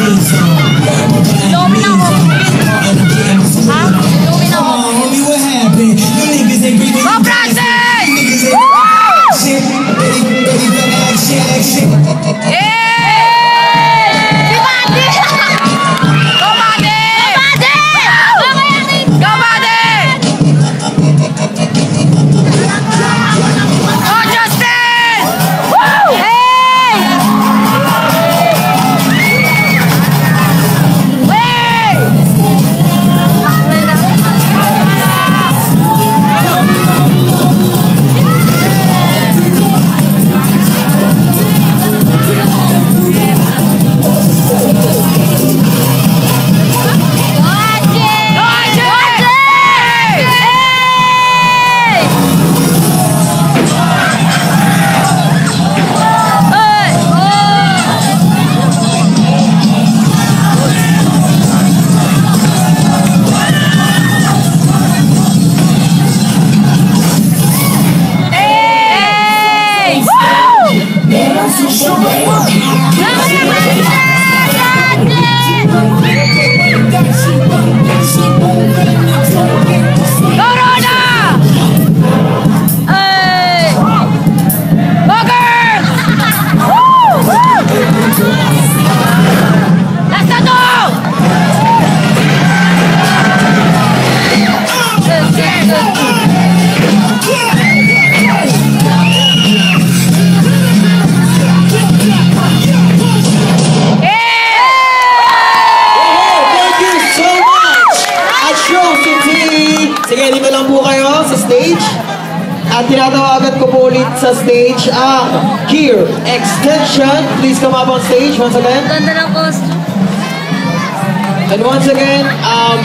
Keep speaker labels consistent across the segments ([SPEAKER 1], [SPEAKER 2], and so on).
[SPEAKER 1] Lomi na ako. Ha? Lomi na ako. Go, Brazil! Yeah!
[SPEAKER 2] Sige, dito lang po kayo sa stage. At tinatawagan ko po ulit sa stage ang Gear Extension. Please come up on stage once again.
[SPEAKER 1] Ganda ng costume.
[SPEAKER 2] And once again,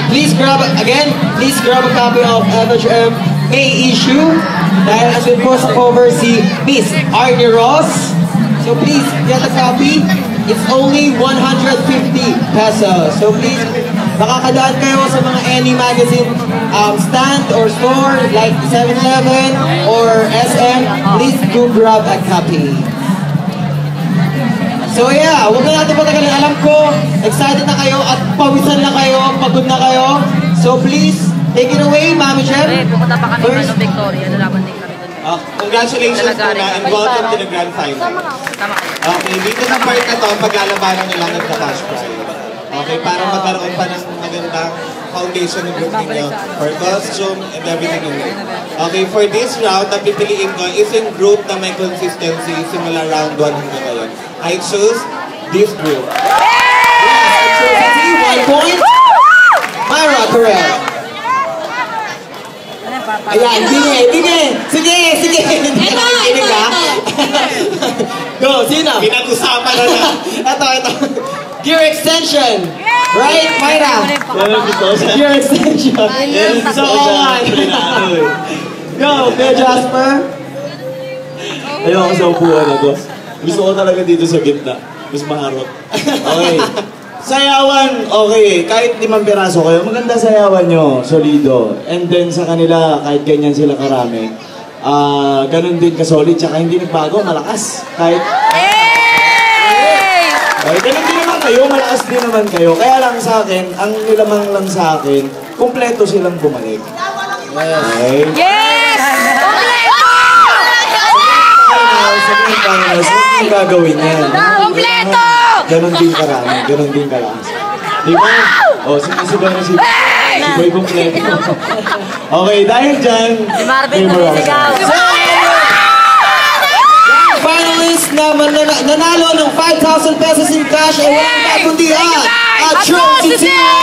[SPEAKER 2] please grab a copy of FHM May issue. Dahil as po sa cover si Miss Arnie Ross. So please get a copy. It's only 150 pesos. So please, makakadaan kayo sa mga any magazine stand or store like 7-Eleven or SM. Please do grab a copy. So yeah, huwag na natin patagalin. Alam ko, excited na kayo at pawisan na kayo, pagod na kayo. So please, take it away, Mami Jem.
[SPEAKER 1] Pupunta pa kami ng Victoria. Nalaban din kami doon.
[SPEAKER 3] Congratulations muna and welcome to the grand final.
[SPEAKER 1] Tama kayo.
[SPEAKER 3] Okay, dito sa part na to, paglalabanan nila ng cash prize. Okay, para magkaroon pa ng magandang foundation ng group ninyo for costume and everything in it. Okay, for this round, ang pipiliin ko is yung group na may consistency simula round 1 hanggang ngayon. I choose this group.
[SPEAKER 2] Yes, I chose 1 point. Myra Correll. Ayan, sige. Hindi ka. Go, sino?
[SPEAKER 3] Pinag-usapan na na.
[SPEAKER 2] Ito. Gear Extension. Right, Myra? Gear Extension. So, on. Go, Kuya Jasper.
[SPEAKER 4] Ayoko sa upuan na to. Gusto ko talaga dito sa gitna. Mas maharot. Okay. Sayawan, okay. Kahit 5 piraso kayo, maganda sayawan nyo. Solido. And then sa kanila, kahit ganyan sila karami, ganun din kasolid. Tsaka hindi nagbago, malakas. Kahit... ganun din naman kayo, malakas din naman kayo. Kaya lang sa akin, ang nilamang lang sa akin, kumpleto silang bumalik. Okay?
[SPEAKER 1] Yes! Kompleto!
[SPEAKER 4] Sabihin pa nila, saan yung gagawin yan?
[SPEAKER 1] Kompleto!
[SPEAKER 4] Ganon din karami, ganon din kalakas. Di ba? O, sinisigaw na si Boy Kompleto. Okay, dahil dyan,
[SPEAKER 1] Si Marvin na sisigaw.
[SPEAKER 2] Finalist na nanalo ng 5,000 pesos in cash ay walang kundi ang Atrocity!